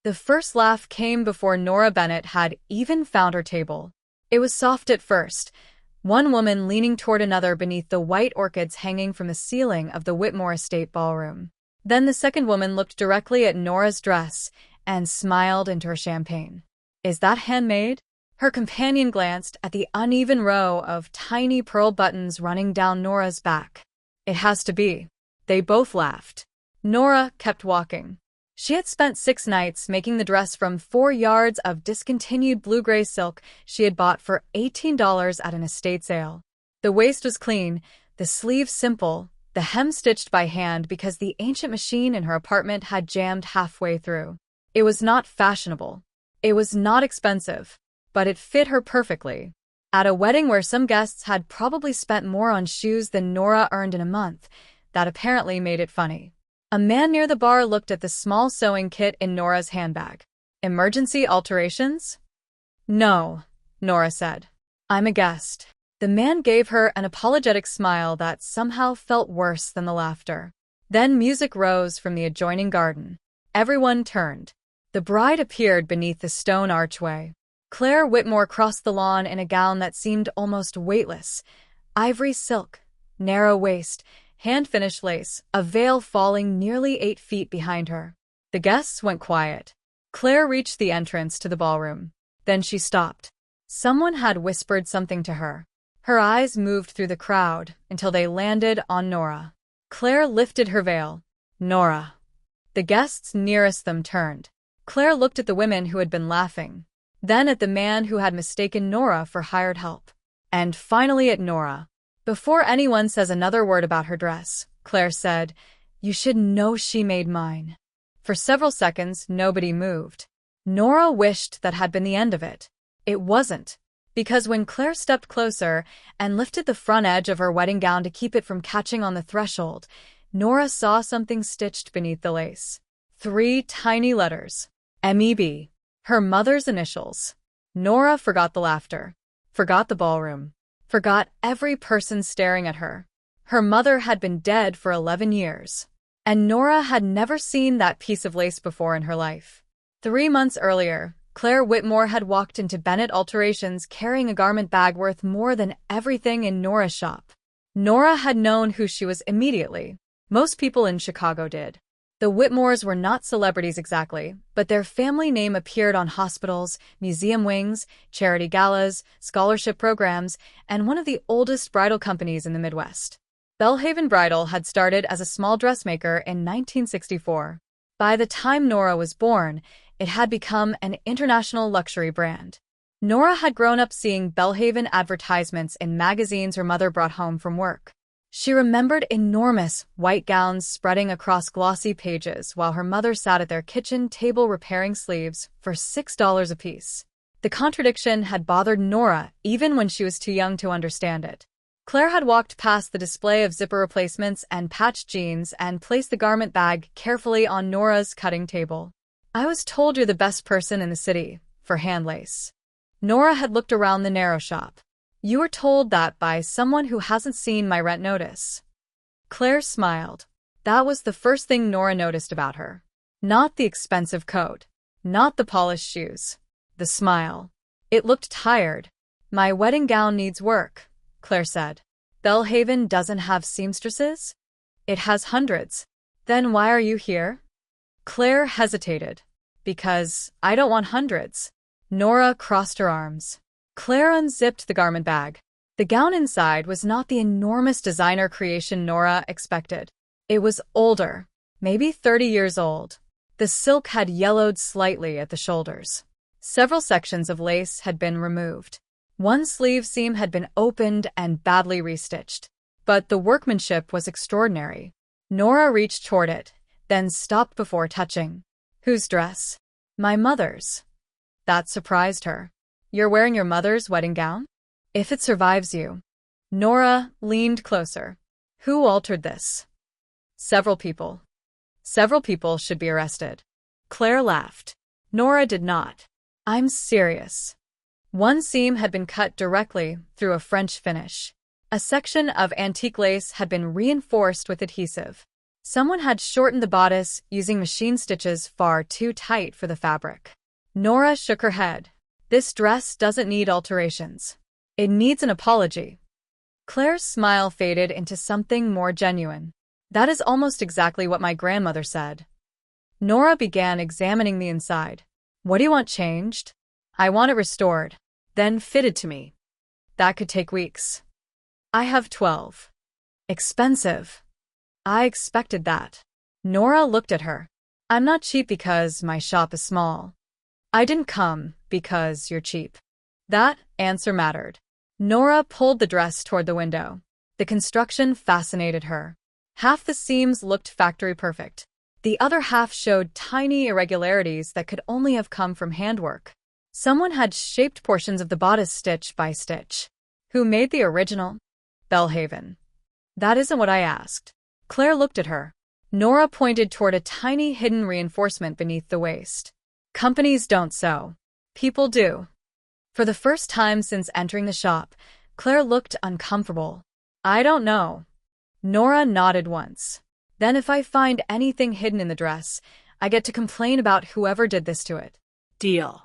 The first laugh came before Nora Bennett had even found her table. It was soft at first, one woman leaning toward another beneath the white orchids hanging from the ceiling of the Whitmore estate ballroom. Then the second woman looked directly at Nora's dress and smiled into her champagne. "Is that handmade?" Her companion glanced at the uneven row of tiny pearl buttons running down Nora's back. "It has to be." They both laughed. Nora kept walking. She had spent 6 nights making the dress from 4 yards of discontinued blue-gray silk she had bought for $18 at an estate sale. The waist was clean, the sleeves simple, the hem stitched by hand because the ancient machine in her apartment had jammed halfway through. It was not fashionable. It was not expensive, but it fit her perfectly. At a wedding where some guests had probably spent more on shoes than Nora earned in a month, that apparently made it funny. A man near the bar looked at the small sewing kit in Nora's handbag. "Emergency alterations?" "No," Nora said. "I'm a guest." The man gave her an apologetic smile that somehow felt worse than the laughter. Then music rose from the adjoining garden. Everyone turned. The bride appeared beneath the stone archway. Claire Whitmore crossed the lawn in a gown that seemed almost weightless. Ivory silk, narrow waist, hand-finished lace, a veil falling nearly 8 feet behind her. The guests went quiet. Claire reached the entrance to the ballroom. Then she stopped. Someone had whispered something to her. Her eyes moved through the crowd until they landed on Nora. Claire lifted her veil. "Nora." The guests nearest them turned. Claire looked at the women who had been laughing, then at the man who had mistaken Nora for hired help, and finally at Nora. "Before anyone says another word about her dress," Claire said, "you should know she made mine." For several seconds, nobody moved. Nora wished that had been the end of it. It wasn't, because when Claire stepped closer and lifted the front edge of her wedding gown to keep it from catching on the threshold, Nora saw something stitched beneath the lace. 3 tiny letters. MEB. Her mother's initials. Nora forgot the laughter, forgot the ballroom, forgot every person staring at her. Her mother had been dead for 11 years, and Nora had never seen that piece of lace before in her life. 3 months earlier, Claire Whitmore had walked into Bennett Alterations carrying a garment bag worth more than everything in Nora's shop. Nora had known who she was immediately. Most people in Chicago did. The Whitmores were not celebrities exactly, but their family name appeared on hospitals, museum wings, charity galas, scholarship programs, and one of the oldest bridal companies in the Midwest. Belhaven Bridal had started as a small dressmaker in 1964. By the time Nora was born, it had become an international luxury brand. Nora had grown up seeing Belhaven advertisements in magazines her mother brought home from work. She remembered enormous white gowns spreading across glossy pages while her mother sat at their kitchen table repairing sleeves for $6 apiece. The contradiction had bothered Nora even when she was too young to understand it. Claire had walked past the display of zipper replacements and patched jeans and placed the garment bag carefully on Nora's cutting table. "I was told you're the best person in the city for hand lace." Nora had looked around the narrow shop. "You were told that by someone who hasn't seen my rent notice." Claire smiled. That was the first thing Nora noticed about her. Not the expensive coat, not the polished shoes, the smile. It looked tired. "My wedding gown needs work," Claire said. "Belhaven doesn't have seamstresses?" "It has hundreds." "Then why are you here?" Claire hesitated. "Because I don't want hundreds." Nora crossed her arms. Claire unzipped the garment bag. The gown inside was not the enormous designer creation Nora expected. It was older, maybe 30 years old. The silk had yellowed slightly at the shoulders. Several sections of lace had been removed. One sleeve seam had been opened and badly restitched. But the workmanship was extraordinary. Nora reached toward it, then stopped before touching. "Whose dress?" "My mother's." That surprised her. "You're wearing your mother's wedding gown?" "If it survives you." Nora leaned closer. "Who altered this?" "Several people." "Several people should be arrested." Claire laughed. Nora did not. "I'm serious." One seam had been cut directly through a French finish. A section of antique lace had been reinforced with adhesive. Someone had shortened the bodice using machine stitches far too tight for the fabric. Nora shook her head. This dress doesn't need alterations. It needs an apology. Claire's smile faded into something more genuine. That is almost exactly what my grandmother said. Nora began examining the inside. What do you want changed? I want it restored, then fitted to me. That could take weeks. I have 12. Expensive. I expected that. Nora looked at her. I'm not cheap because my shop is small. I didn't come because you're cheap. That answer mattered. Nora pulled the dress toward the window. The construction fascinated her. Half the seams looked factory perfect. The other half showed tiny irregularities that could only have come from handwork. Someone had shaped portions of the bodice stitch by stitch. Who made the original? Belhaven. That isn't what I asked. Claire looked at her. Nora pointed toward a tiny hidden reinforcement beneath the waist. Companies don't sew. People do. For the first time since entering the shop, Claire looked uncomfortable. I don't know. Nora nodded once. Then if I find anything hidden in the dress, I get to complain about whoever did this to it. Deal.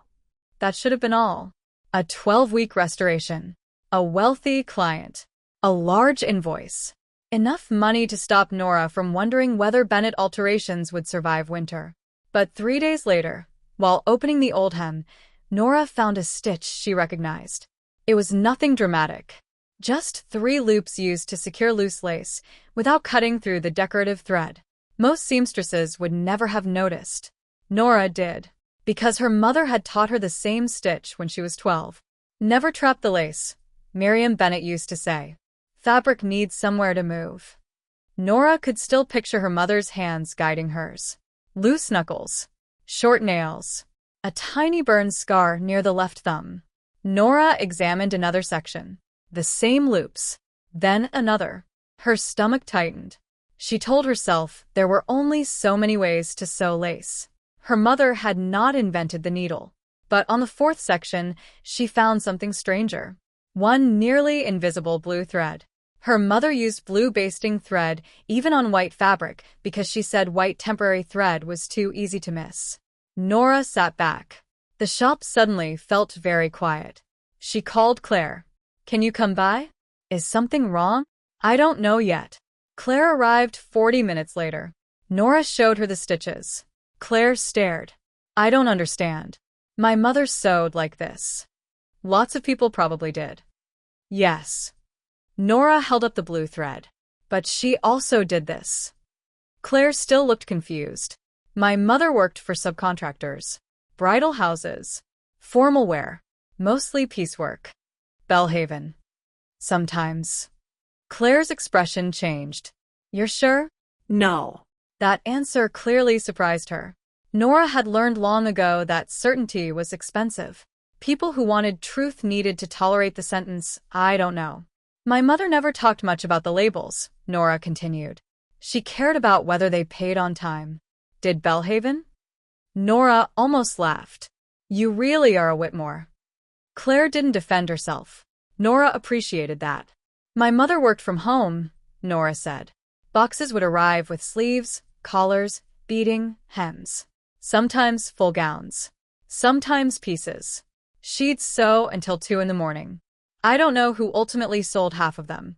That should have been all. A 12-week restoration. A wealthy client. A large invoice. Enough money to stop Nora from wondering whether Bennett alterations would survive winter. But 3 days later, while opening the old hem, Nora found a stitch she recognized. It was nothing dramatic. Just 3 loops used to secure loose lace, without cutting through the decorative thread. Most seamstresses would never have noticed. Nora did, because her mother had taught her the same stitch when she was 12. Never trap the lace, Miriam Bennett used to say. Fabric needs somewhere to move. Nora could still picture her mother's hands guiding hers. Loose knuckles. Short nails. A tiny burn scar near the left thumb. Nora examined another section. The same loops. Then another. Her stomach tightened. She told herself there were only so many ways to sew lace. Her mother had not invented the needle. But on the 4th section, she found something stranger. One nearly invisible blue thread. Her mother used blue basting thread even on white fabric because she said white temporary thread was too easy to miss. Nora sat back. The shop suddenly felt very quiet. She called Claire. Can you come by? Is something wrong? I don't know yet. Claire arrived 40 minutes later. Nora showed her the stitches. Claire stared. I don't understand. My mother sewed like this. Lots of people probably did. Yes. Nora held up the blue thread. But she also did this. Claire still looked confused. My mother worked for subcontractors. Bridal houses. Formal wear. Mostly piecework. Belhaven. Sometimes. Claire's expression changed. You're sure? No. That answer clearly surprised her. Nora had learned long ago that certainty was expensive. People who wanted truth needed to tolerate the sentence, I don't know. My mother never talked much about the labels, Nora continued. She cared about whether they paid on time. Did Belhaven? Nora almost laughed. You really are a Whitmore. Claire didn't defend herself. Nora appreciated that. My mother worked from home, Nora said. Boxes would arrive with sleeves, collars, beading, hems. Sometimes full gowns. Sometimes pieces. She'd sew until 2 in the morning. I don't know who ultimately sold half of them.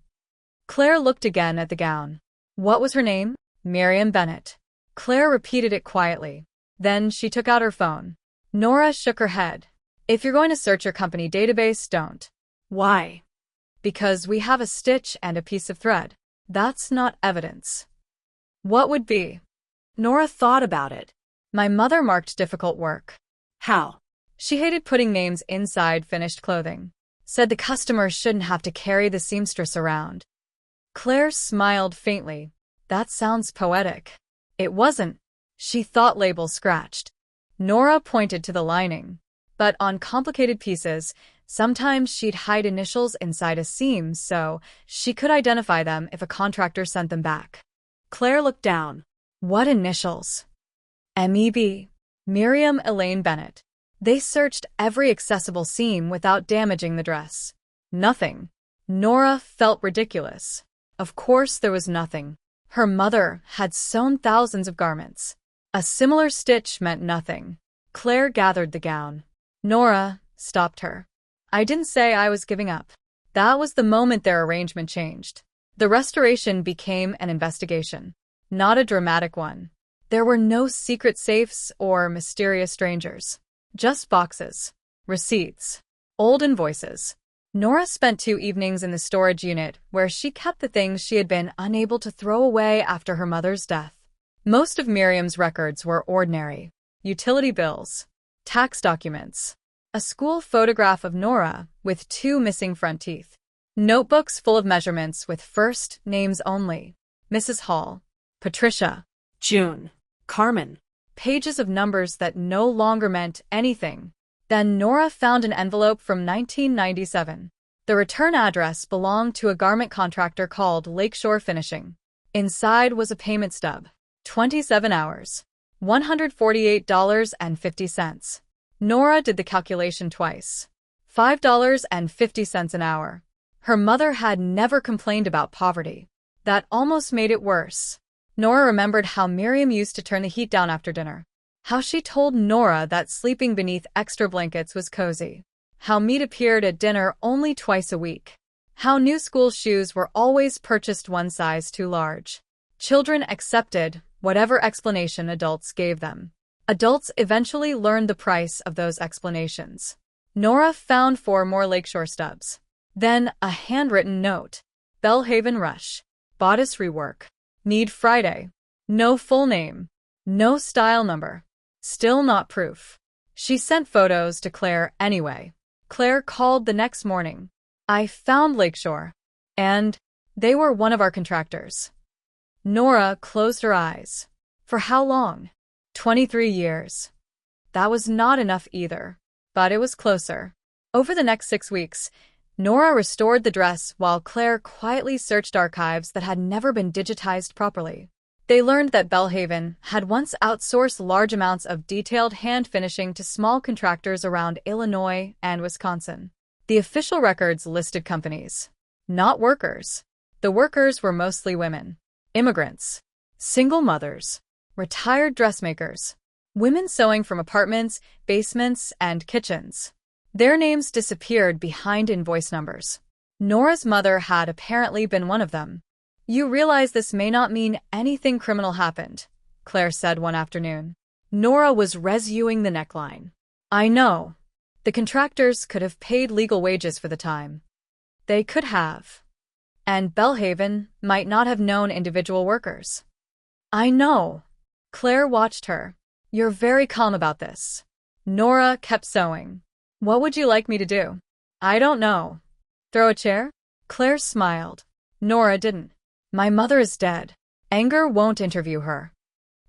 Claire looked again at the gown. What was her name? Miriam Bennett. Claire repeated it quietly. Then she took out her phone. Nora shook her head. If you're going to search your company database, don't. Why? Because we have a stitch and a piece of thread. That's not evidence. What would be? Nora thought about it. My mother marked difficult work. How? She hated putting names inside finished clothing. Said the customer shouldn't have to carry the seamstress around. Claire smiled faintly. That sounds poetic. It wasn't. She thought labels scratched. Nora pointed to the lining. But on complicated pieces, sometimes she'd hide initials inside a seam so she could identify them if a contractor sent them back. Claire looked down. What initials? MEB. Miriam Elaine Bennett. They searched every accessible seam without damaging the dress. Nothing. Nora felt ridiculous. Of course there was nothing. Her mother had sewn thousands of garments. A similar stitch meant nothing. Claire gathered the gown. Nora stopped her. I didn't say I was giving up. That was the moment their arrangement changed. The restoration became an investigation, not a dramatic one. There were no secret safes or mysterious strangers. Just boxes, receipts, old invoices. Nora spent 2 evenings in the storage unit where she kept the things she had been unable to throw away after her mother's death. Most of Miriam's records were ordinary. Utility bills, tax documents, a school photograph of Nora with 2 missing front teeth, notebooks full of measurements with first names only. Mrs. Hall, Patricia, June, Carmen. Pages of numbers that no longer meant anything. Then Nora found an envelope from 1997. The return address belonged to a garment contractor called Lakeshore Finishing. Inside was a payment stub. 27 hours. $148.50. Nora did the calculation twice. $5.50 an hour. Her mother had never complained about poverty. That almost made it worse. Nora remembered how Miriam used to turn the heat down after dinner. How she told Nora that sleeping beneath extra blankets was cozy. How meat appeared at dinner only twice a week. How new school shoes were always purchased one size too large. Children accepted whatever explanation adults gave them. Adults eventually learned the price of those explanations. Nora found 4 more Lakeshore stubs. Then a handwritten note. Belhaven Rush. Bodice rework. Need Friday. No full name. No style number. Still not proof. She sent photos to Claire anyway. Claire called the next morning. I found Lakeshore. And they were one of our contractors. Nora closed her eyes. For how long? 23 years. That was not enough either. But it was closer. Over the next 6 weeks, Nora restored the dress while Claire quietly searched archives that had never been digitized properly. They learned that Belhaven had once outsourced large amounts of detailed hand finishing to small contractors around Illinois and Wisconsin. The official records listed companies, not workers. The workers were mostly women, immigrants, single mothers, retired dressmakers, women sewing from apartments, basements, and kitchens. Their names disappeared behind invoice numbers. Nora's mother had apparently been one of them. You realize this may not mean anything criminal happened, Claire said one afternoon. Nora was resuing the neckline. I know. The contractors could have paid legal wages for the time. They could have. And Belhaven might not have known individual workers. I know. Claire watched her. You're very calm about this. Nora kept sewing. What would you like me to do? I don't know. Throw a chair? Claire smiled. Nora didn't. My mother is dead. Anger won't interview her.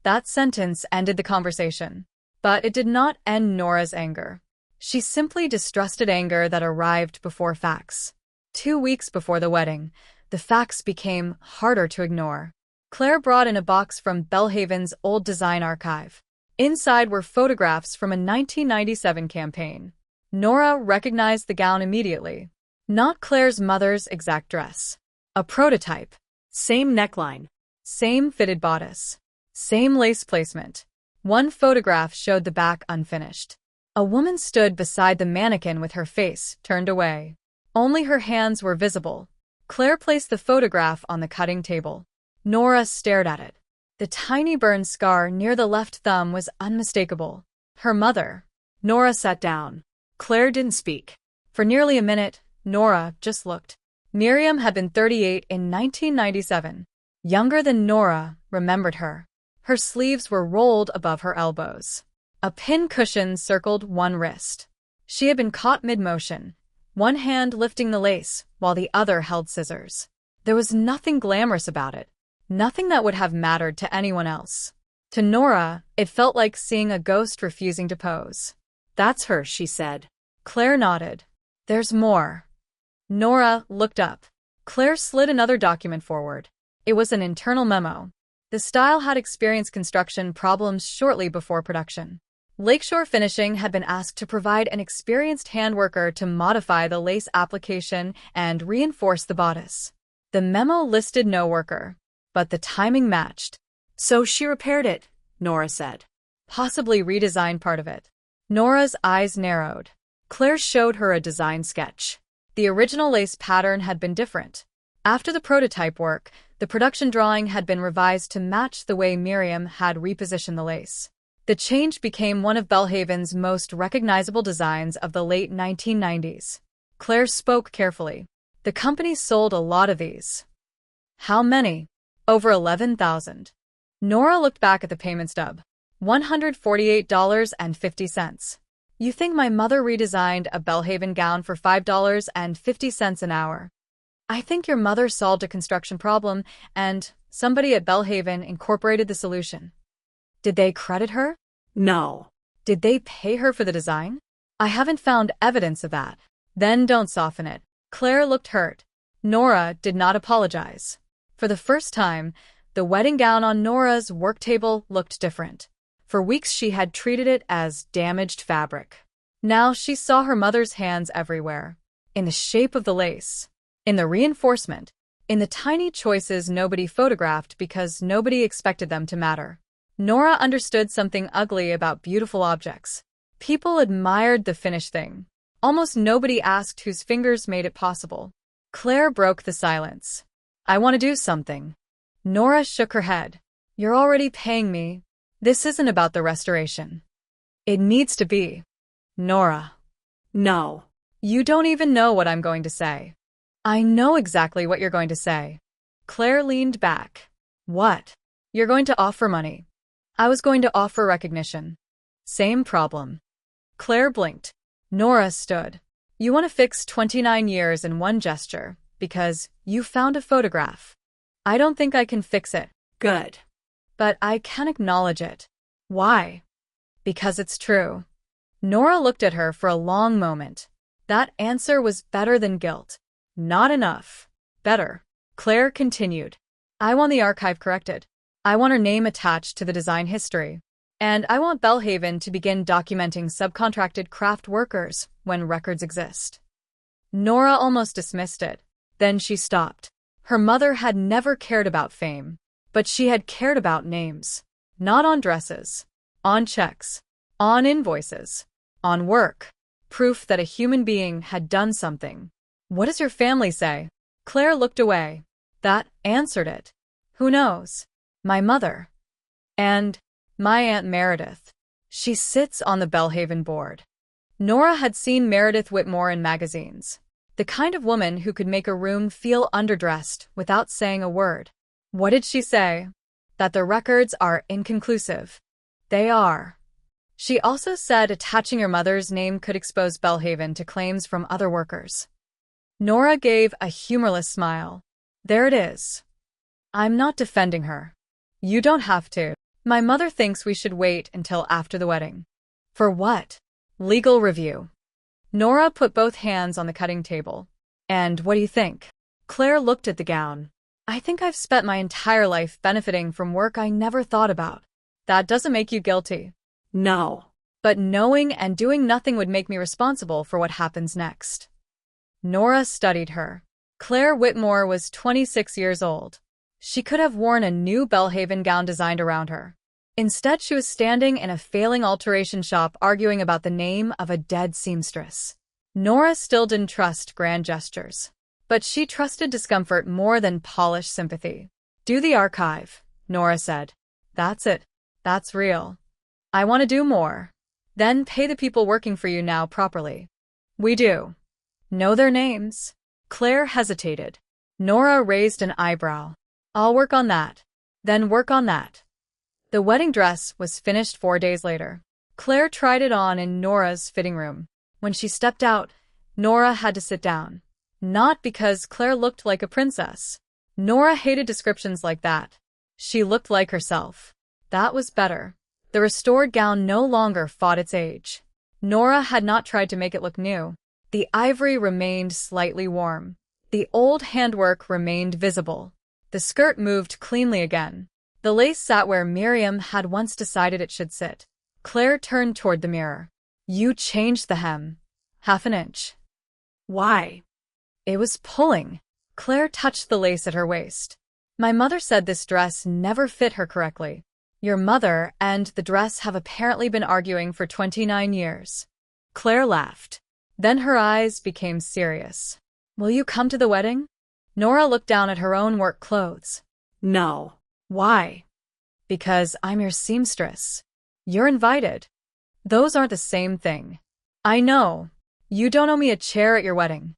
That sentence ended the conversation. But it did not end Nora's anger. She simply distrusted anger that arrived before facts. 2 weeks before the wedding, the facts became harder to ignore. Claire brought in a box from Belhaven's old design archive. Inside were photographs from a 1997 campaign. Nora recognized the gown immediately. Not Claire's mother's exact dress. A prototype. Same neckline. Same fitted bodice. Same lace placement. One photograph showed the back unfinished. A woman stood beside the mannequin with her face turned away. Only her hands were visible. Claire placed the photograph on the cutting table. Nora stared at it. The tiny burn scar near the left thumb was unmistakable. Her mother. Nora sat down. Claire didn't speak. For nearly a minute, Nora just looked. Miriam had been 38 in 1997. Younger than Nora remembered her. Her sleeves were rolled above her elbows. A pin cushion circled one wrist. She had been caught mid-motion, one hand lifting the lace while the other held scissors. There was nothing glamorous about it. Nothing that would have mattered to anyone else. To Nora, it felt like seeing a ghost refusing to pose. That's her, she said. Claire nodded. There's more. Nora looked up. Claire slid another document forward. It was an internal memo. The style had experienced construction problems shortly before production. Lakeshore Finishing had been asked to provide an experienced handworker to modify the lace application and reinforce the bodice. The memo listed no worker, but the timing matched. So she repaired it, Nora said. Possibly redesigned part of it. Nora's eyes narrowed. Claire showed her a design sketch. The original lace pattern had been different. After the prototype work, the production drawing had been revised to match the way Miriam had repositioned the lace. The change became one of Belhaven's most recognizable designs of the late 1990s. Claire spoke carefully. The company sold a lot of these. How many? Over 11,000. Nora looked back at the payment stub. $148.50. You think my mother redesigned a Belhaven gown for $5.50 an hour? I think your mother solved a construction problem, and somebody at Belhaven incorporated the solution. Did they credit her? No. Did they pay her for the design? I haven't found evidence of that. Then don't soften it. Claire looked hurt. Nora did not apologize. For the first time, the wedding gown on Nora's work table looked different. For weeks she had treated it as damaged fabric. Now she saw her mother's hands everywhere. In the shape of the lace. In the reinforcement. In the tiny choices nobody photographed because nobody expected them to matter. Nora understood something ugly about beautiful objects. People admired the finished thing. Almost nobody asked whose fingers made it possible. Claire broke the silence. I want to do something. Nora shook her head. You're already paying me. This isn't about the restoration. It needs to be. Nora. No. You don't even know what I'm going to say. I know exactly what you're going to say. Claire leaned back. What? You're going to offer money. I was going to offer recognition. Same problem. Claire blinked. Nora stood. You want to fix 29 years in one gesture because you found a photograph. I don't think I can fix it. Good. But I can acknowledge it. Why? Because it's true. Nora looked at her for a long moment. That answer was better than guilt. Not enough. Better. Claire continued. I want the archive corrected. I want her name attached to the design history. And I want Belhaven to begin documenting subcontracted craft workers when records exist. Nora almost dismissed it. Then she stopped. Her mother had never cared about fame, but she had cared about names. Not on dresses. On checks. On invoices. On work. Proof that a human being had done something. What does your family say? Claire looked away. That answered it. Who knows? My mother. And my Aunt Meredith. She sits on the Belhaven board. Nora had seen Meredith Whitmore in magazines. The kind of woman who could make a room feel underdressed without saying a word. What did she say? That the records are inconclusive. They are. She also said attaching your mother's name could expose Belhaven to claims from other workers. Nora gave a humorless smile. There it is. I'm not defending her. You don't have to. My mother thinks we should wait until after the wedding. For what? Legal review. Nora put both hands on the cutting table. And what do you think? Claire looked at the gown. I think I've spent my entire life benefiting from work I never thought about. That doesn't make you guilty. No. But knowing and doing nothing would make me responsible for what happens next. Nora studied her. Claire Whitmore was 26 years old. She could have worn a new Belhaven gown designed around her. Instead, she was standing in a failing alteration shop arguing about the name of a dead seamstress. Nora still didn't trust grand gestures. But she trusted discomfort more than polished sympathy. Do the archive, Nora said. That's it. That's real. I want to do more. Then pay the people working for you now properly. We do. Know their names? Claire hesitated. Nora raised an eyebrow. I'll work on that. Then work on that. The wedding dress was finished 4 days later. Claire tried it on in Nora's fitting room. When she stepped out, Nora had to sit down. Not because Claire looked like a princess. Nora hated descriptions like that. She looked like herself. That was better. The restored gown no longer fought its age. Nora had not tried to make it look new. The ivory remained slightly warm. The old handwork remained visible. The skirt moved cleanly again. The lace sat where Miriam had once decided it should sit. Claire turned toward the mirror. You changed the hem. 1/2 inch. Why? It was pulling. Claire touched the lace at her waist. My mother said this dress never fit her correctly. Your mother and the dress have apparently been arguing for 29 years. Claire laughed. Then her eyes became serious. Will you come to the wedding? Nora looked down at her own work clothes. No. Why? Because I'm your seamstress. You're invited. Those aren't the same thing. I know. You don't owe me a chair at your wedding.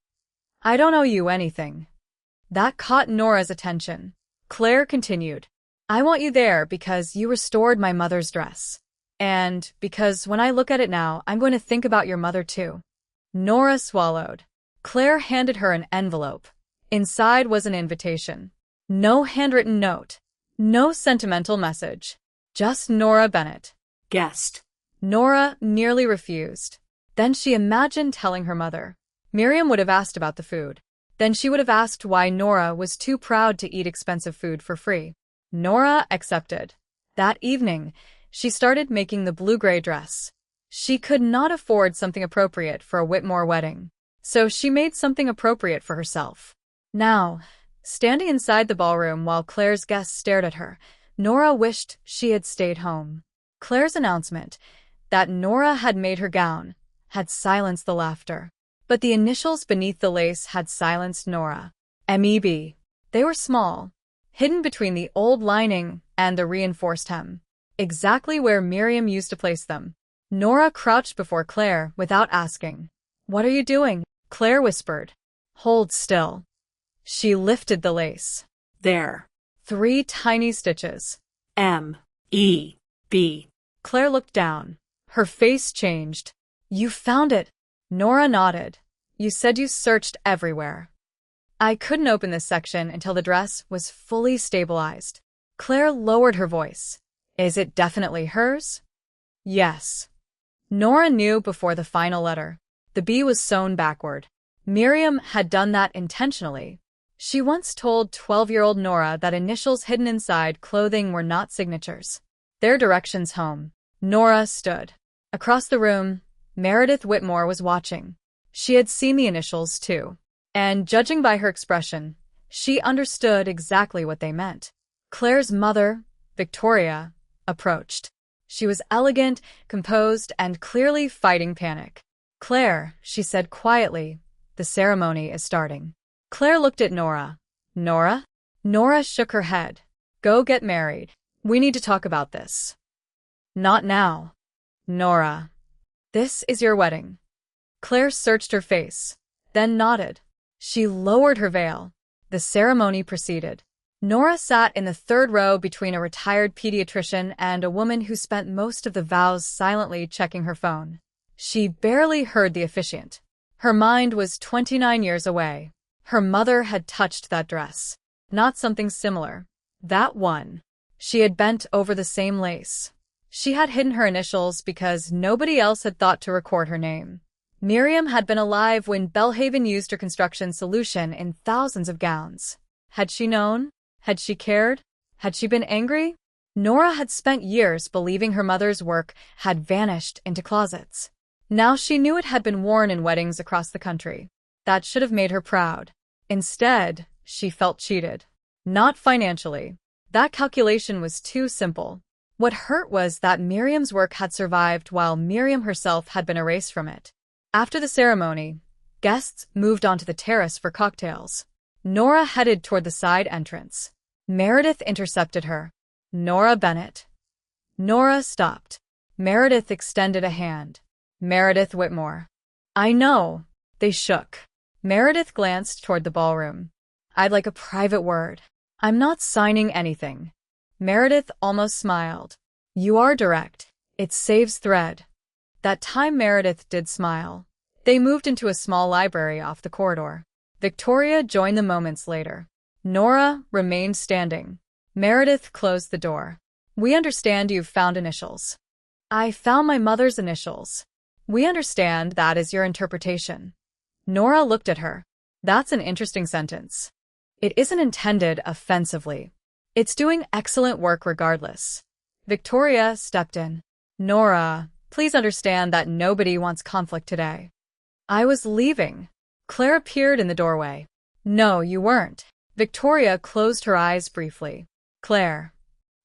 I don't owe you anything. That caught Nora's attention. Claire continued. I want you there because you restored my mother's dress. And because when I look at it now, I'm going to think about your mother too. Nora swallowed. Claire handed her an envelope. Inside was an invitation. No handwritten note. No sentimental message. Just Nora Bennett. Guest. Nora nearly refused. Then she imagined telling her mother. Miriam would have asked about the food. Then she would have asked why Nora was too proud to eat expensive food for free. Nora accepted. That evening, she started making the blue-gray dress. She could not afford something appropriate for a Whitmore wedding, so she made something appropriate for herself. Now, standing inside the ballroom while Claire's guests stared at her, Nora wished she had stayed home. Claire's announcement, that Nora had made her gown, had silenced the laughter. But the initials beneath the lace had silenced Nora. MEB. They were small, hidden between the old lining and the reinforced hem, exactly where Miriam used to place them. Nora crouched before Claire without asking. What are you doing? Claire whispered. Hold still. She lifted the lace. There. 3 tiny stitches. M-E-B. Claire looked down. Her face changed. You found it. Nora nodded. You said you searched everywhere. I couldn't open this section until the dress was fully stabilized. Claire lowered her voice. Is it definitely hers? Yes. Nora knew before the final letter. The B was sewn backward. Miriam had done that intentionally. She once told 12-year-old Nora that initials hidden inside clothing were not signatures. Their directions home. Nora stood. Across the room, Meredith Whitmore was watching. She had seen the initials too. And judging by her expression, she understood exactly what they meant. Claire's mother, Victoria, approached. She was elegant, composed, and clearly fighting panic. Claire, she said quietly, the ceremony is starting. Claire looked at Nora. Nora? Nora shook her head. Go get married. We need to talk about this. Not now. Nora. This is your wedding. Claire searched her face, then nodded. She lowered her veil. The ceremony proceeded. Nora sat in the 3rd row between a retired pediatrician and a woman who spent most of the vows silently checking her phone. She barely heard the officiant. Her mind was 29 years away. Her mother had touched that dress. Not something similar. That one. She had bent over the same lace. She had hidden her initials because nobody else had thought to record her name. Miriam had been alive when Belhaven used her construction solution in thousands of gowns. Had she known? Had she cared? Had she been angry? Nora had spent years believing her mother's work had vanished into closets. Now she knew it had been worn in weddings across the country. That should have made her proud. Instead, she felt cheated. Not financially. That calculation was too simple. What hurt was that Miriam's work had survived while Miriam herself had been erased from it. After the ceremony, guests moved onto the terrace for cocktails. Nora headed toward the side entrance. Meredith intercepted her. Nora Bennett. Nora stopped. Meredith extended a hand. Meredith Whitmore. I know. They shook. Meredith glanced toward the ballroom. I'd like a private word. I'm not signing anything. Meredith almost smiled. You are direct. It saves thread. That time Meredith did smile. They moved into a small library off the corridor. Victoria joined them moments later. Nora remained standing. Meredith closed the door. We understand you've found initials. I found my mother's initials. We understand that is your interpretation. Nora looked at her. That's an interesting sentence. It isn't intended offensively. It's doing excellent work regardless. Victoria stepped in. Nora, please understand that nobody wants conflict today. I was leaving. Claire appeared in the doorway. No, you weren't. Victoria closed her eyes briefly. Claire.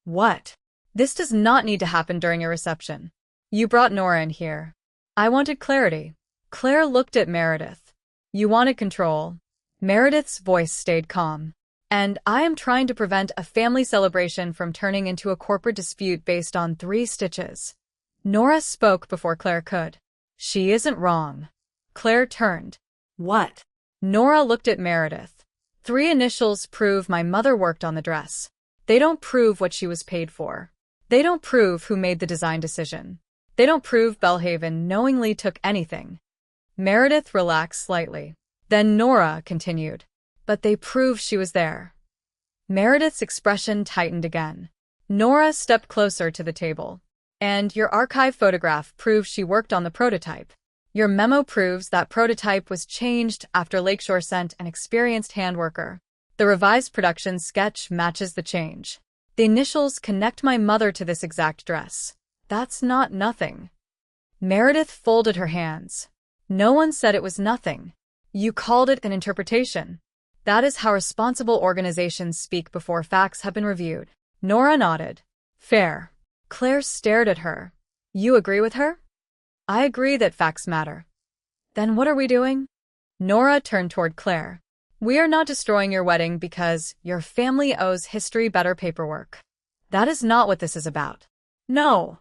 What? This does not need to happen during a reception. You brought Nora in here. I wanted clarity. Claire looked at Meredith. You wanted control. Meredith's voice stayed calm. And I am trying to prevent a family celebration from turning into a corporate dispute based on 3 stitches. Nora spoke before Claire could. She isn't wrong. Claire turned. What? Nora looked at Meredith. 3 initials prove my mother worked on the dress. They don't prove what she was paid for. They don't prove who made the design decision. They don't prove Belhaven knowingly took anything. Meredith relaxed slightly. Then Nora continued. But they prove she was there. Meredith's expression tightened again. Nora stepped closer to the table. And your archive photograph proves she worked on the prototype. Your memo proves that prototype was changed after Lakeshore sent an experienced handworker. The revised production sketch matches the change. The initials connect my mother to this exact dress. That's not nothing. Meredith folded her hands. No one said it was nothing. You called it an interpretation. That is how responsible organizations speak before facts have been reviewed. Nora nodded. Fair. Claire stared at her. You agree with her? I agree that facts matter. Then what are we doing? Nora turned toward Claire. We are not destroying your wedding because your family owes history better paperwork. That is not what this is about. No.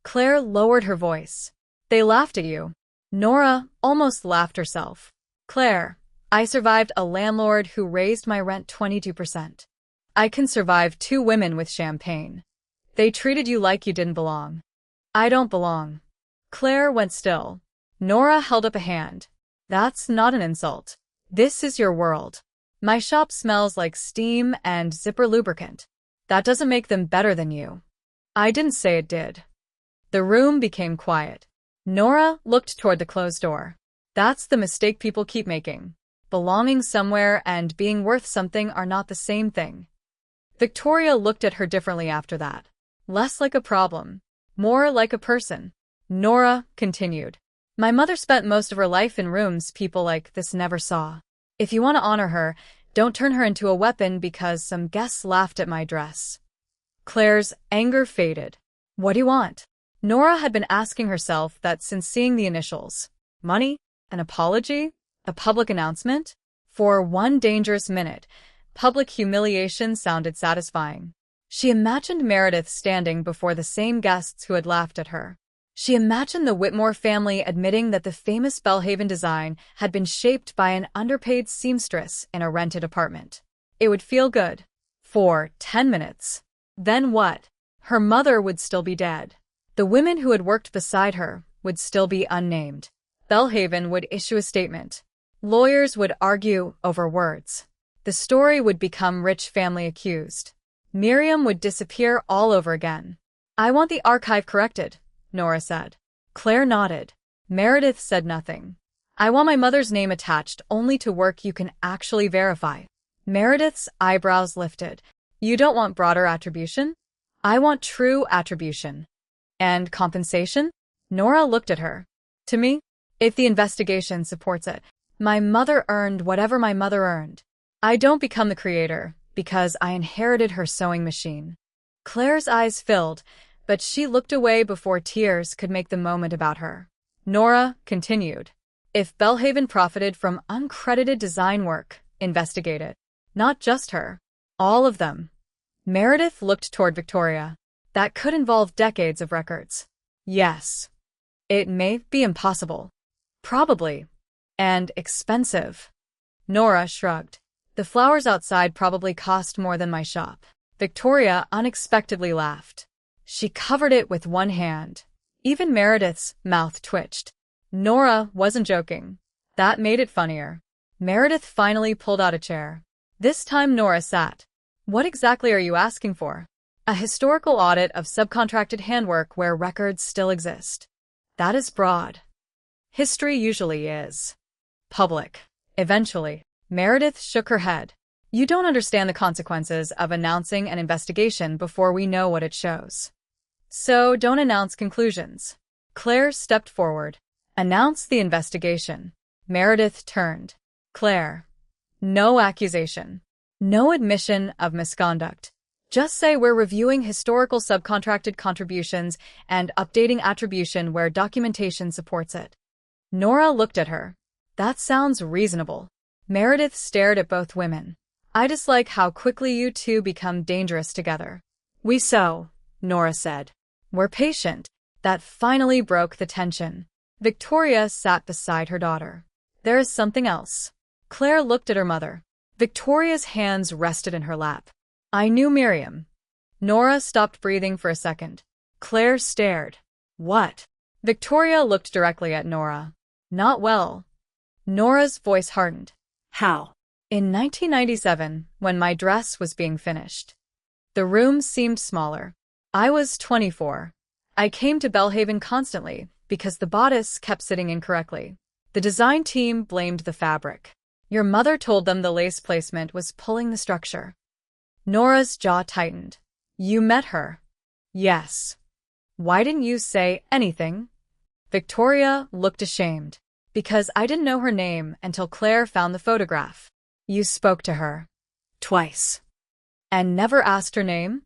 Claire lowered her voice. They laughed at you. Nora almost laughed herself. Claire, I survived a landlord who raised my rent 22%. I can survive 2 women with champagne. They treated you like you didn't belong. I don't belong. Claire went still. Nora held up a hand. That's not an insult. This is your world. My shop smells like steam and zipper lubricant. That doesn't make them better than you. I didn't say it did. The room became quiet. Nora looked toward the closed door. That's the mistake people keep making. Belonging somewhere and being worth something are not the same thing. Victoria looked at her differently after that. Less like a problem. More like a person. Nora continued. My mother spent most of her life in rooms people like this never saw. If you want to honor her, don't turn her into a weapon because some guests laughed at my dress. Claire's anger faded. What do you want? Nora had been asking herself that since seeing the initials. Money? An apology? A public announcement? For one dangerous minute, public humiliation sounded satisfying. She imagined Meredith standing before the same guests who had laughed at her. She imagined the Whitmore family admitting that the famous Belhaven design had been shaped by an underpaid seamstress in a rented apartment. It would feel good. For 10 minutes. Then what? Her mother would still be dead. The women who had worked beside her would still be unnamed. Belhaven would issue a statement. Lawyers would argue over words. The story would become rich family accused. Miriam would disappear all over again. I want the archive corrected, Nora said. Claire nodded. Meredith said nothing. I want my mother's name attached only to work you can actually verify. Meredith's eyebrows lifted. You don't want broader attribution? I want true attribution. And compensation? Nora looked at her. To me, if the investigation supports it, my mother earned whatever my mother earned. I don't become the creator because I inherited her sewing machine. Claire's eyes filled, but she looked away before tears could make the moment about her. Nora continued. If Belhaven profited from uncredited design work, investigate it. Not just her. All of them. Meredith looked toward Victoria. That could involve decades of records. Yes. It may be impossible. Probably. And expensive. Nora shrugged. The flowers outside probably cost more than my shop. Victoria unexpectedly laughed. She covered it with one hand. Even Meredith's mouth twitched. Nora wasn't joking. That made it funnier. Meredith finally pulled out a chair. This time Nora sat. What exactly are you asking for? A historical audit of subcontracted handwork where records still exist. That is broad. History usually is. Public. Eventually. Meredith shook her head. You don't understand the consequences of announcing an investigation before we know what it shows. So don't announce conclusions. Claire stepped forward. Announce the investigation. Meredith turned. Claire. No accusation. No admission of misconduct. Just say we're reviewing historical subcontracted contributions and updating attribution where documentation supports it. Nora looked at her. That sounds reasonable. Meredith stared at both women. I dislike how quickly you two become dangerous together. Nora said. We're patient. That finally broke the tension. Victoria sat beside her daughter. There is something else. Claire looked at her mother. Victoria's hands rested in her lap. I knew Miriam. Nora stopped breathing for a second. Claire stared. What? Victoria looked directly at Nora. Not well. Nora's voice hardened. How? In 1997, when my dress was being finished. The room seemed smaller. I was 24. I came to Belhaven constantly because the bodice kept sitting incorrectly. The design team blamed the fabric. Your mother told them the lace placement was pulling the structure. Nora's jaw tightened. You met her? Yes. Why didn't you say anything? Victoria looked ashamed. Because I didn't know her name until Claire found the photograph. You spoke to her. Twice. And never asked her name?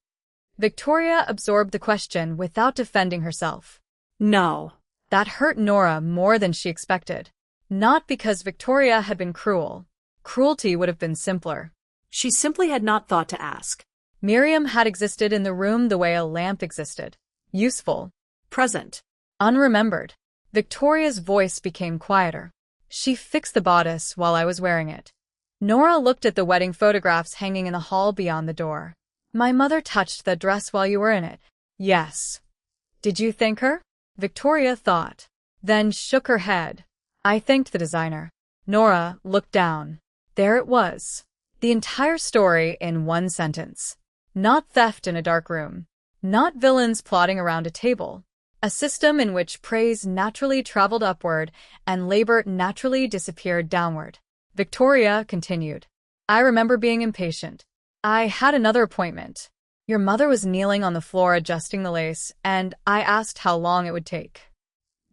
Victoria absorbed the question without defending herself. No. That hurt Nora more than she expected. Not because Victoria had been cruel. Cruelty would have been simpler. She simply had not thought to ask. Miriam had existed in the room the way a lamp existed. Useful. Present. Unremembered. Victoria's voice became quieter. She fixed the bodice while I was wearing it. Nora looked at the wedding photographs hanging in the hall beyond the door. My mother touched the dress while you were in it. Yes. Did you thank her? Victoria thought. Then shook her head. I thanked the designer. Nora looked down. There it was. The entire story in one sentence. Not theft in a dark room. Not villains plotting around a table. A system in which praise naturally traveled upward and labor naturally disappeared downward. Victoria continued. I remember being impatient. I had another appointment. Your mother was kneeling on the floor adjusting the lace, and I asked how long it would take.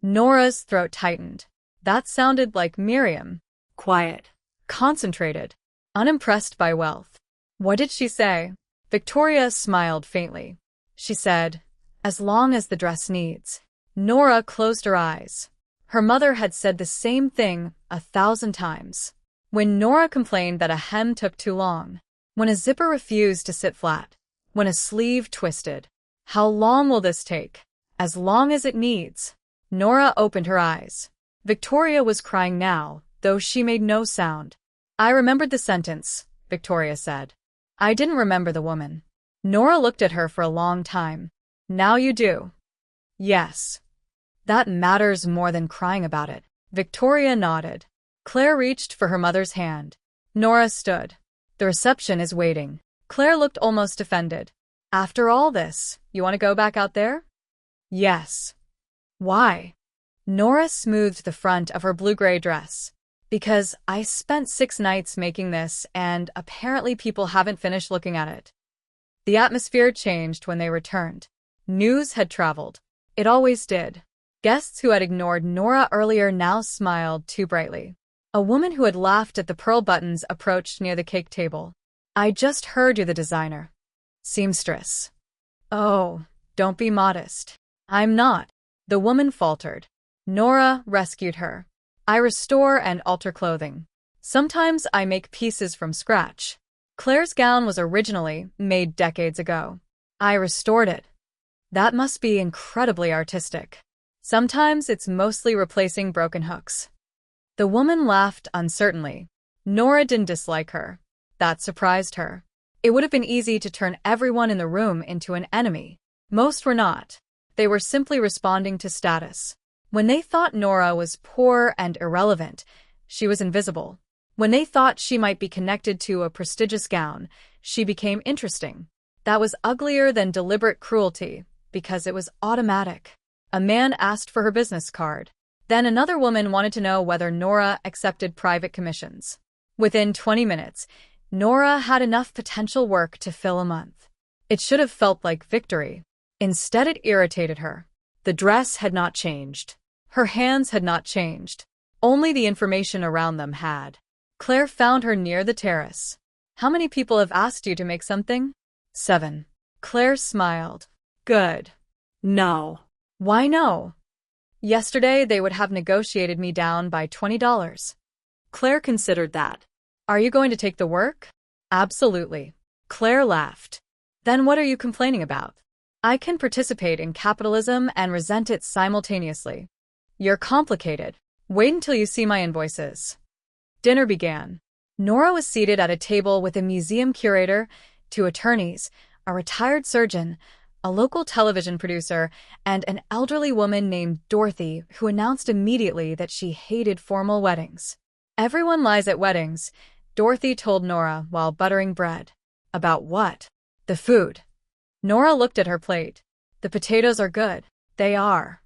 Nora's throat tightened. That sounded like Miriam. Quiet. Concentrated. Unimpressed by wealth. What did she say? Victoria smiled faintly. She said, as long as the dress needs. Nora closed her eyes. Her mother had said the same thing 1,000 times. When Nora complained that a hem took too long. When a zipper refused to sit flat. When a sleeve twisted. How long will this take? As long as it needs. Nora opened her eyes. Victoria was crying now, though she made no sound. I remembered the sentence, Victoria said. I didn't remember the woman. Nora looked at her for a long time. Now you do. Yes. That matters more than crying about it. Victoria nodded. Claire reached for her mother's hand. Nora stood. The reception is waiting. Claire looked almost offended. After all this, you want to go back out there? Yes. Why? Nora smoothed the front of her blue-gray dress. Because I spent 6 nights making this, and apparently people haven't finished looking at it. The atmosphere changed when they returned. News had traveled. It always did. Guests who had ignored Nora earlier now smiled too brightly. A woman who had laughed at the pearl buttons approached near the cake table. I just heard you're the designer. Seamstress. Oh, don't be modest. I'm not. The woman faltered. Nora rescued her. I restore and alter clothing. Sometimes I make pieces from scratch. Claire's gown was originally made decades ago. I restored it. That must be incredibly artistic. Sometimes it's mostly replacing broken hooks. The woman laughed uncertainly. Nora didn't dislike her. That surprised her. It would have been easy to turn everyone in the room into an enemy. Most were not. They were simply responding to status. When they thought Nora was poor and irrelevant, she was invisible. When they thought she might be connected to a prestigious gown, she became interesting. That was uglier than deliberate cruelty, because it was automatic. A man asked for her business card. Then another woman wanted to know whether Nora accepted private commissions. Within 20 minutes, Nora had enough potential work to fill a month. It should have felt like victory. Instead, it irritated her. The dress had not changed. Her hands had not changed. Only the information around them had. Claire found her near the terrace. How many people have asked you to make something? 7. Claire smiled. Good. No. Why no? Yesterday they would have negotiated me down by $20. Claire considered that. Are you going to take the work? Absolutely. Claire laughed. Then what are you complaining about? I can participate in capitalism and resent it simultaneously. You're complicated. Wait until you see my invoices. Dinner began. Nora was seated at a table with a museum curator, 2 attorneys, a retired surgeon, a local television producer, and an elderly woman named Dorothy who announced immediately that she hated formal weddings. Everyone lies at weddings, Dorothy told Nora while buttering bread. About what? The food. Nora looked at her plate. The potatoes are good. They are.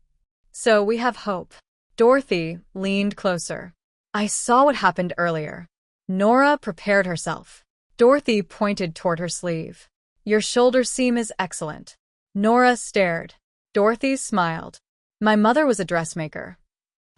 So we have hope. Dorothy leaned closer. I saw what happened earlier. Nora prepared herself. Dorothy pointed toward her sleeve. Your shoulder seam is excellent. Nora stared. Dorothy smiled. My mother was a dressmaker.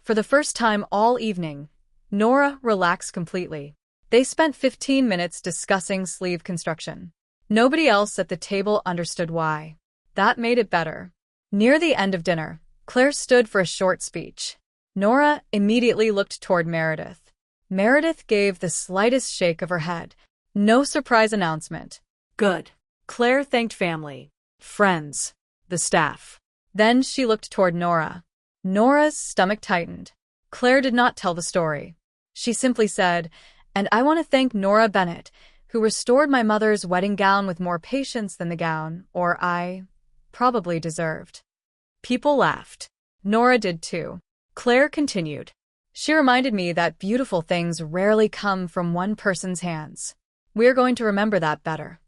For the first time all evening, Nora relaxed completely. They spent 15 minutes discussing sleeve construction. Nobody else at the table understood why. That made it better. Near the end of dinner, Claire stood for a short speech. Nora immediately looked toward Meredith. Meredith gave the slightest shake of her head. No surprise announcement. Good. Claire thanked family, friends, the staff. Then she looked toward Nora. Nora's stomach tightened. Claire did not tell the story. She simply said, and I want to thank Nora Bennett, who restored my mother's wedding gown with more patience than the gown, or I, probably deserved. People laughed. Nora did too. Claire continued. She reminded me that beautiful things rarely come from one person's hands. We're going to remember that better.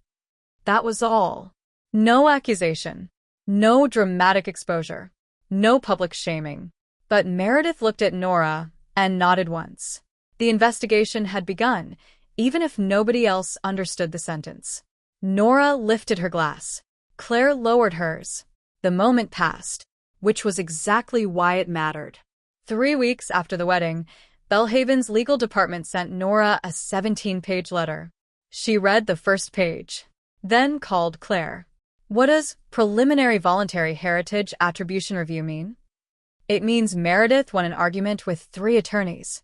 That was all. No accusation. No dramatic exposure. No public shaming. But Meredith looked at Nora and nodded once. The investigation had begun, even if nobody else understood the sentence. Nora lifted her glass. Claire lowered hers. The moment passed, which was exactly why it mattered. 3 weeks after the wedding, Belhaven's legal department sent Nora a 17-page letter. She read the first page, then called Claire. What does preliminary voluntary heritage attribution review mean? It means Meredith won an argument with 3 attorneys.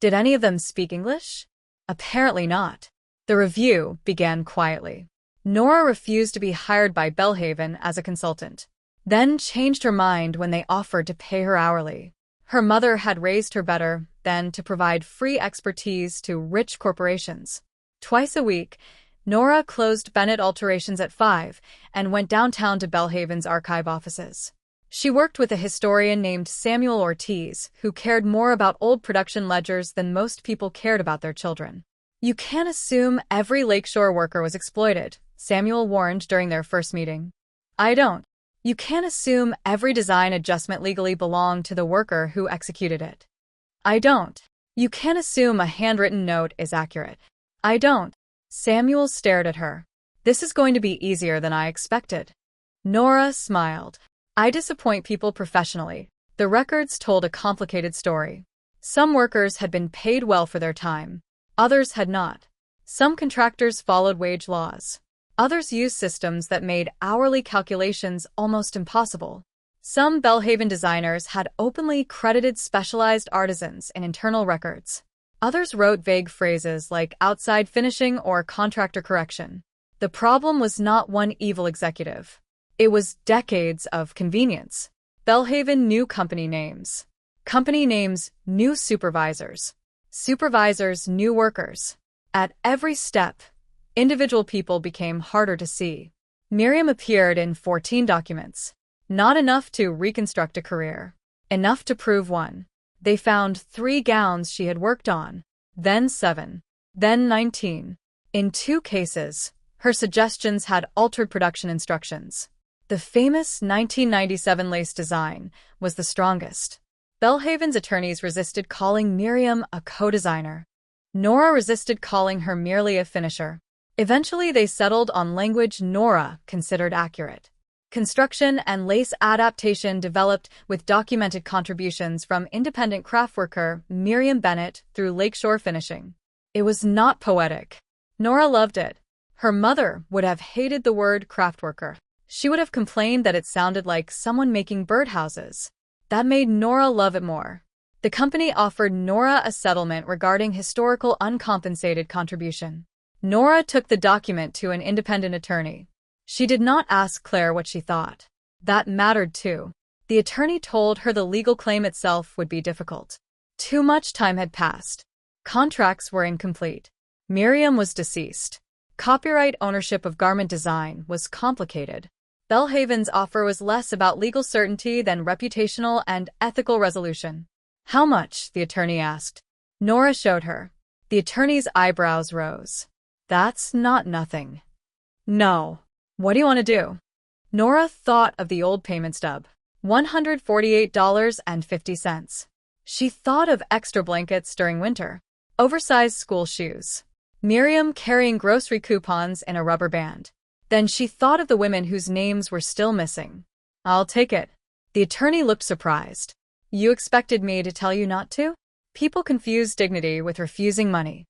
Did any of them speak English? Apparently not. The review began quietly. Nora refused to be hired by Belhaven as a consultant, then changed her mind when they offered to pay her hourly. Her mother had raised her better than to provide free expertise to rich corporations. Twice a week, Nora closed Bennett Alterations at 5 and went downtown to Belhaven's archive offices. She worked with a historian named Samuel Ortiz, who cared more about old production ledgers than most people cared about their children. You can't assume every lakeshore worker was exploited, Samuel warned during their first meeting. I don't. You can't assume every design adjustment legally belonged to the worker who executed it. I don't. You can't assume a handwritten note is accurate. I don't. Samuel stared at her. This is going to be easier than I expected. Nora smiled. I disappoint people professionally. The records told a complicated story. Some workers had been paid well for their time. Others had not. Some contractors followed wage laws. Others used systems that made hourly calculations almost impossible. Some Belhaven designers had openly credited specialized artisans in internal records. Others wrote vague phrases like outside finishing or contractor correction. The problem was not one evil executive. It was decades of convenience. Belhaven knew company names. Company names knew supervisors. Supervisors knew workers. At every step, individual people became harder to see. Miriam appeared in 14 documents. Not enough to reconstruct a career. Enough to prove one. They found 3 gowns she had worked on, then 7, then 19. In 2 cases, her suggestions had altered production instructions. The famous 1997 lace design was the strongest. Belhaven's attorneys resisted calling Miriam a co-designer. Nora resisted calling her merely a finisher. Eventually, they settled on language Nora considered accurate. Construction and lace adaptation developed with documented contributions from independent craftworker Miriam Bennett through Lakeshore Finishing. It was not poetic. Nora loved it. Her mother would have hated the word craftworker. She would have complained that it sounded like someone making birdhouses. That made Nora love it more. The company offered Nora a settlement regarding historical uncompensated contribution. Nora took the document to an independent attorney. She did not ask Claire what she thought. That mattered too. The attorney told her the legal claim itself would be difficult. Too much time had passed. Contracts were incomplete. Miriam was deceased. Copyright ownership of garment design was complicated. Belhaven's offer was less about legal certainty than reputational and ethical resolution. How much? The attorney asked. Nora showed her. The attorney's eyebrows rose. That's not nothing. No. What do you want to do? Nora thought of the old payment stub. $148.50. She thought of extra blankets during winter. Oversized school shoes. Miriam carrying grocery coupons in a rubber band. Then she thought of the women whose names were still missing. I'll take it. The attorney looked surprised. You expected me to tell you not to? People confuse dignity with refusing money.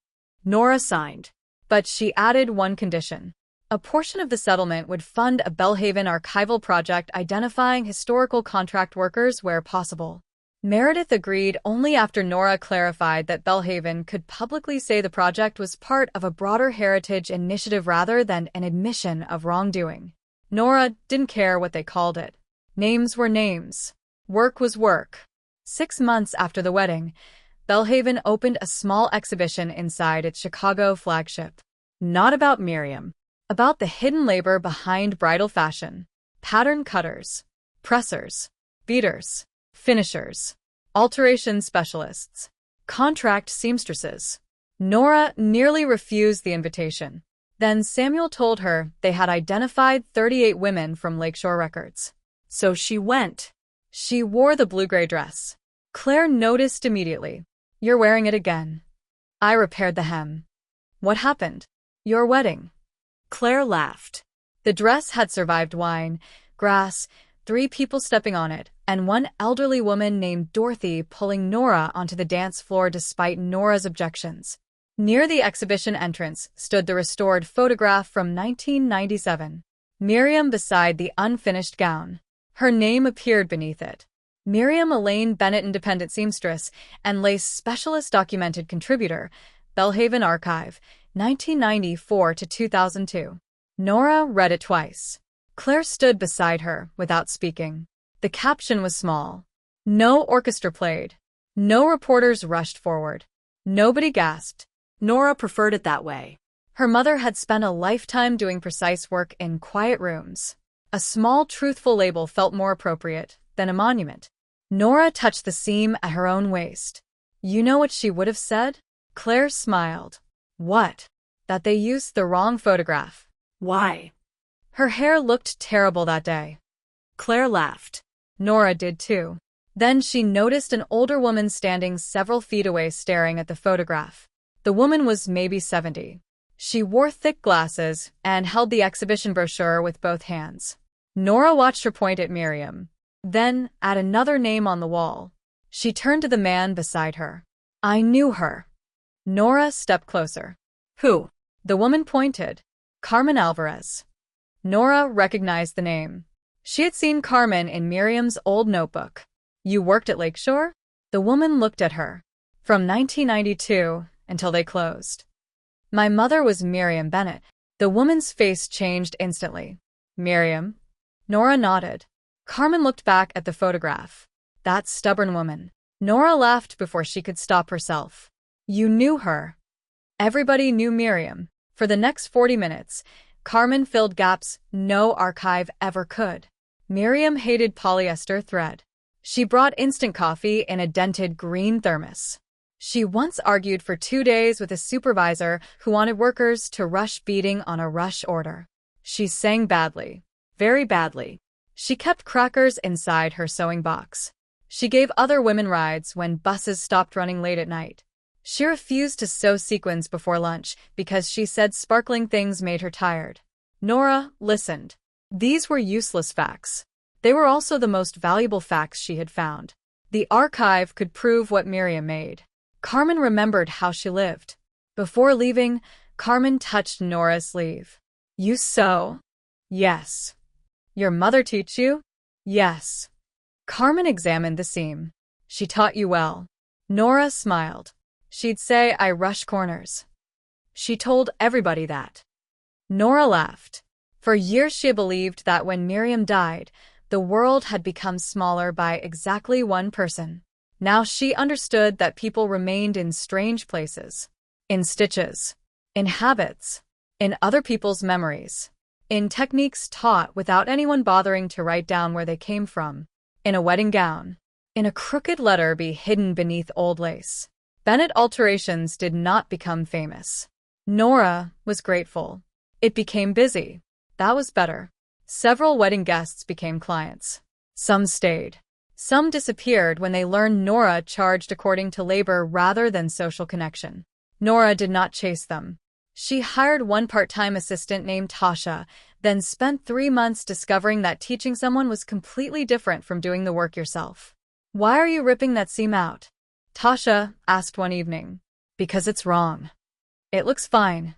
Nora signed. But she added one condition. A portion of the settlement would fund a Belhaven archival project identifying historical contract workers where possible. Meredith agreed only after Nora clarified that Belhaven could publicly say the project was part of a broader heritage initiative rather than an admission of wrongdoing. Nora didn't care what they called it. Names were names. Work was work. 6 months after the wedding, Belhaven opened a small exhibition inside its Chicago flagship. Not about Miriam. About the hidden labor behind bridal fashion. Pattern cutters. Pressers. Beaters. Finishers. Alteration specialists. Contract seamstresses. Nora nearly refused the invitation. Then Samuel told her they had identified 38 women from Lakeshore Records. So she went. She wore the blue-gray dress. Claire noticed immediately. You're wearing it again. I repaired the hem. What happened? Your wedding. Claire laughed. The dress had survived wine, grass, 3 people stepping on it, and one elderly woman named Dorothy pulling Nora onto the dance floor despite Nora's objections. Near the exhibition entrance stood the restored photograph from 1997. Miriam beside the unfinished gown. Her name appeared beneath it. Miriam Elaine Bennett, independent seamstress and lace specialist, documented contributor, Belhaven Archive, 1994 to 2002. Nora read it twice. Claire stood beside her without speaking. The caption was small. No orchestra played. No reporters rushed forward. Nobody gasped. Nora preferred it that way. Her mother had spent a lifetime doing precise work in quiet rooms. A small, truthful label felt more appropriate than a monument. Nora touched the seam at her own waist. You know what she would have said? Claire smiled. What? That they used the wrong photograph. Why? Her hair looked terrible that day. Claire laughed. Nora did too. Then she noticed an older woman standing several feet away staring at the photograph. The woman was maybe 70. She wore thick glasses and held the exhibition brochure with both hands. Nora watched her point at Miriam, then at another name on the wall. She turned to the man beside her. I knew her. Nora stepped closer. Who? The woman pointed. Carmen Alvarez. Nora recognized the name. She had seen Carmen in Miriam's old notebook. You worked at Lakeshore? The woman looked at her. From 1992 until they closed. My mother was Miriam Bennett. The woman's face changed instantly. Miriam? Nora nodded. Carmen looked back at the photograph. That stubborn woman. Nora laughed before she could stop herself. You knew her. Everybody knew Miriam. For the next 40 minutes, Carmen filled gaps no archive ever could. Miriam hated polyester thread. She brought instant coffee in a dented green thermos. She once argued for 2 days with a supervisor who wanted workers to rush beading on a rush order. She sang badly. Very badly. She kept crackers inside her sewing box. She gave other women rides when buses stopped running late at night. She refused to sew sequins before lunch because she said sparkling things made her tired. Nora listened. These were useless facts. They were also the most valuable facts she had found. The archive could prove what Miriam made. Carmen remembered how she lived. Before leaving, Carmen touched Nora's sleeve. You sew? Yes. Your mother teach you? Yes. Carmen examined the seam. She taught you well. Nora smiled. She'd say I rush corners. She told everybody that. Nora laughed. For years she believed that when Miriam died, the world had become smaller by exactly one person. Now she understood that people remained in strange places. In stitches. In habits. In other people's memories. In techniques taught without anyone bothering to write down where they came from. In a wedding gown. In a crooked letter hidden beneath old lace. Bennett alterations did not become famous. Nora was grateful. It became busy. That was better. Several wedding guests became clients. Some stayed. Some disappeared when they learned Nora charged according to labor rather than social connection. Nora did not chase them. She hired one part-time assistant named Tasha, then spent 3 months discovering that teaching someone was completely different from doing the work yourself. Why are you ripping that seam out? Tasha asked one evening. Because it's wrong. It looks fine.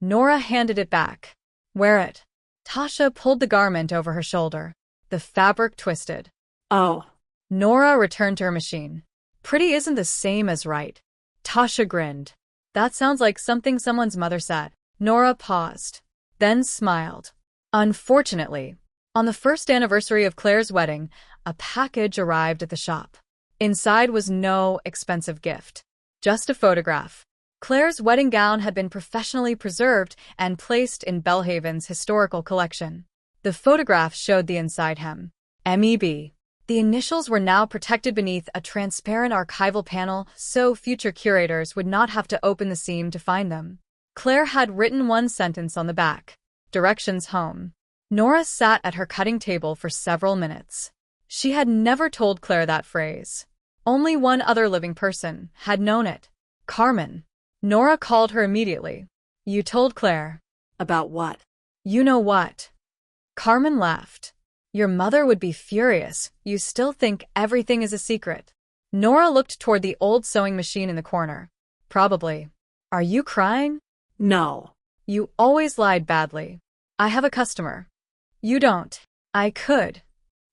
Nora handed it back. Wear it. Tasha pulled the garment over her shoulder. The fabric twisted. Oh. Nora returned to her machine. Pretty isn't the same as right. Tasha grinned. That sounds like something someone's mother said. Nora paused, then smiled. Unfortunately, on the first anniversary of Claire's wedding, a package arrived at the shop. Inside was no expensive gift, just a photograph. Claire's wedding gown had been professionally preserved and placed in Belhaven's historical collection. The photograph showed the inside hem. MEB. The initials were now protected beneath a transparent archival panel, so future curators would not have to open the seam to find them. Claire had written one sentence on the back. Directions home. Nora sat at her cutting table for several minutes. She had never told Claire that phrase. Only one other living person had known it. Carmen. Nora called her immediately. You told Claire. About what? You know what? Carmen laughed. Your mother would be furious. You still think everything is a secret. Nora looked toward the old sewing machine in the corner. Probably. Are you crying? No. You always lied badly. I have a customer. You don't. I could.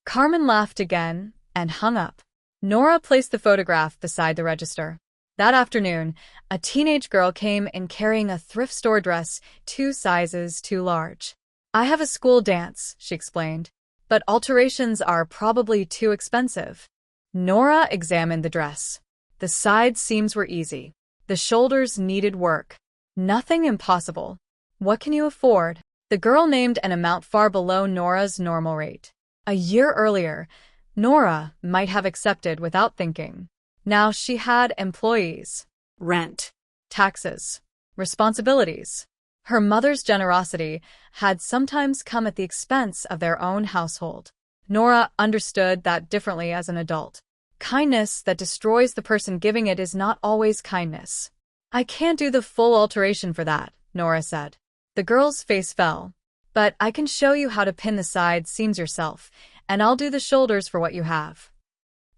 Carmen laughed again and hung up. Nora placed the photograph beside the register. That afternoon, a teenage girl came in carrying a thrift store dress 2 sizes too large. I have a school dance, she explained. But alterations are probably too expensive. Nora examined the dress. The side seams were easy. The shoulders needed work. Nothing impossible. What can you afford? The girl named an amount far below Nora's normal rate. A year earlier, Nora might have accepted without thinking. Now she had employees. Rent. Taxes. Responsibilities. Her mother's generosity had sometimes come at the expense of their own household. Nora understood that differently as an adult. Kindness that destroys the person giving it is not always kindness. I can't do the full alteration for that, Nora said. The girl's face fell. But I can show you how to pin the side seams yourself, and I'll do the shoulders for what you have.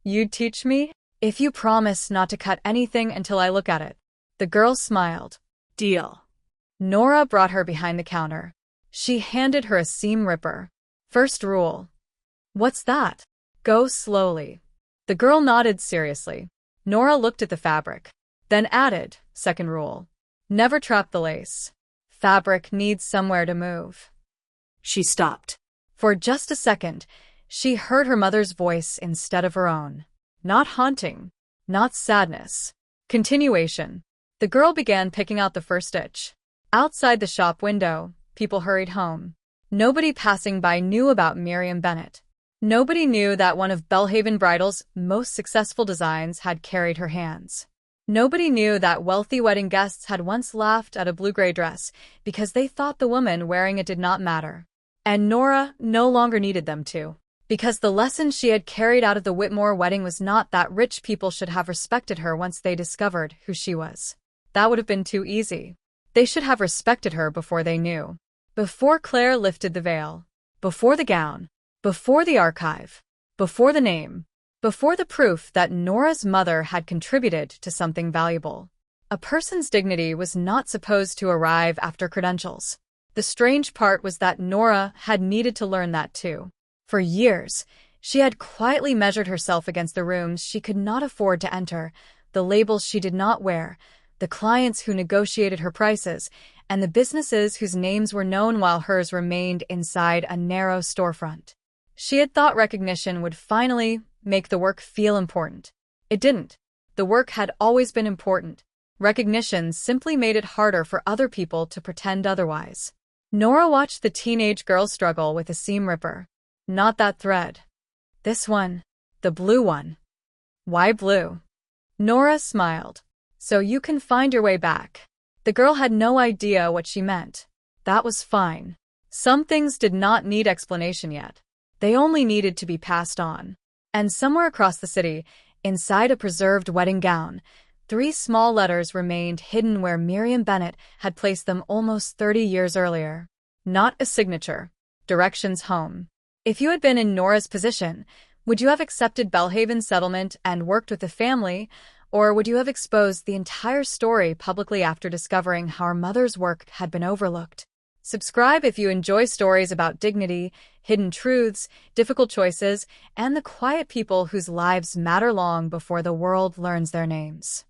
You'd teach me? If you promise not to cut anything until I look at it. The girl smiled. Deal. Nora brought her behind the counter. She handed her a seam ripper. First rule. What's that? Go slowly. The girl nodded seriously. Nora looked at the fabric. Then added, second rule. Never trap the lace. Fabric needs somewhere to move. She stopped. For just a second, she heard her mother's voice instead of her own. Not haunting. Not sadness. Continuation. The girl began picking out the first stitch. Outside the shop window, people hurried home. Nobody passing by knew about Miriam Bennett. Nobody knew that one of Belhaven Bridal's most successful designs had carried her hands. Nobody knew that wealthy wedding guests had once laughed at a blue-gray dress because they thought the woman wearing it did not matter. And Nora no longer needed them to. Because the lesson she had carried out of the Whitmore wedding was not that rich people should have respected her once they discovered who she was. That would have been too easy. They should have respected her before they knew. Before Claire lifted the veil. Before the gown. Before the archive. Before the name. Before the proof that Nora's mother had contributed to something valuable. A person's dignity was not supposed to arrive after credentials. The strange part was that Nora had needed to learn that too. For years, she had quietly measured herself against the rooms she could not afford to enter, the labels she did not wear, the clients who negotiated her prices, and the businesses whose names were known while hers remained inside a narrow storefront. She had thought recognition would finally make the work feel important. It didn't. The work had always been important. Recognition simply made it harder for other people to pretend otherwise. Nora watched the teenage girl struggle with a seam ripper. Not that thread. This one. The blue one. Why blue? Nora smiled. So you can find your way back. The girl had no idea what she meant. That was fine. Some things did not need explanation yet. They only needed to be passed on. And somewhere across the city, inside a preserved wedding gown, 3 small letters remained hidden where Nora Bennett had placed them almost 30 years earlier. Not a signature. Directions home. If you had been in Nora's position, would you have accepted Belhaven's settlement and worked with the family, or would you have exposed the entire story publicly after discovering how her mother's work had been overlooked? Subscribe if you enjoy stories about dignity, hidden truths, difficult choices, and the quiet people whose lives matter long before the world learns their names.